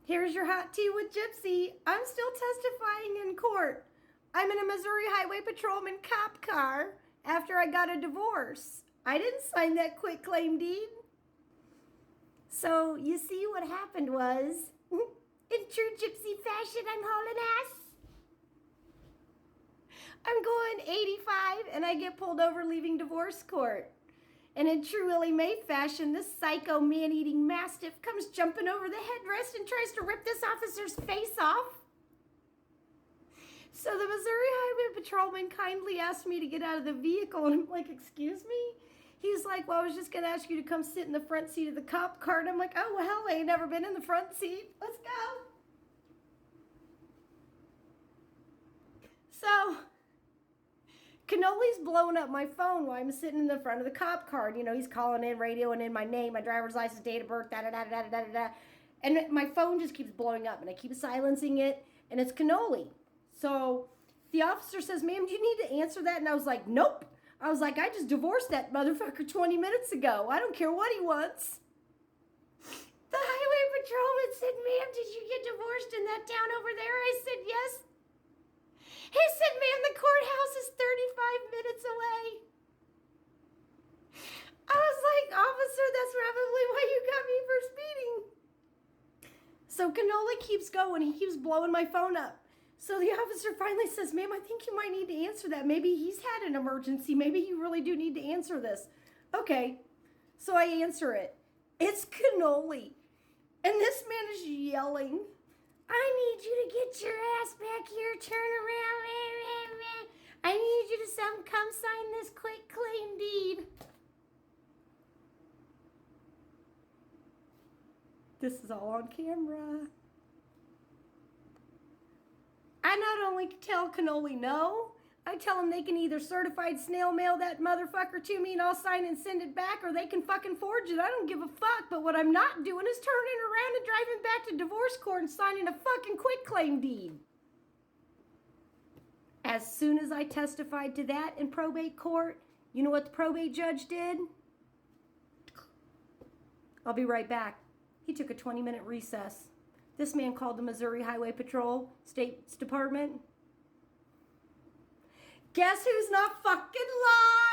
Here's your hot tea with Gypsy. I'm still testifying in court. I'm in a Missouri Highway Patrolman cop car after I got a divorce. I didn't sign that quitclaim deed. So you see what happened was, in true Gypsy fashion, I'm hauling ass. I'm going 85 and I get pulled over leaving divorce court. And in true Willie Mae fashion, this psycho man-eating mastiff comes jumping over the headrest and tries to rip this officer's face off. So the Missouri Highway Patrolman kindly asked me to get out of the vehicle, and I'm like, excuse me? He's like, well, I was just gonna ask you to come sit in the front seat of the cop car. And I'm like, oh, well, I ain't never been in the front seat. Let's go. So, Cannoli's blowing up my phone while I'm sitting in the front of the cop car. You know, he's calling in, radioing in my name, my driver's license, date of birth, da-da-da-da-da-da-da. And my phone just keeps blowing up, and I keep silencing it, and it's Cannoli. So the officer says, ma'am, do you need to answer that? And I was like, nope. I was like, I just divorced that motherfucker 20 minutes ago. I don't care what he wants. The highway patrolman said, ma'am, did you get divorced in that town over there? I said, yes. He said, ma'am, the courthouse is 35 minutes away. I was like, officer, that's probably why you got me for speeding. So Cannoli keeps going. He keeps blowing my phone up. So the officer finally says, ma'am, I think you might need to answer that. Maybe he's had an emergency. Maybe you really do need to answer this. Okay, so I answer it. It's Cannoli. And this man is yelling, I need you to get your ass back here, turn around. I need you to come sign this quitclaim deed. This is all on camera. I not only tell Cannoli no, I tell them they can either certified snail mail that motherfucker to me and I'll sign and send it back, or they can fucking forge it. I don't give a fuck. But what I'm not doing is turning around and driving back to divorce court and signing a fucking quitclaim deed. As soon as I testified to that in probate court, you know what the probate judge did? I'll be right back. He took a 20-minute recess. This man called the Missouri Highway Patrol, State's Department. Guess who's not fucking lying?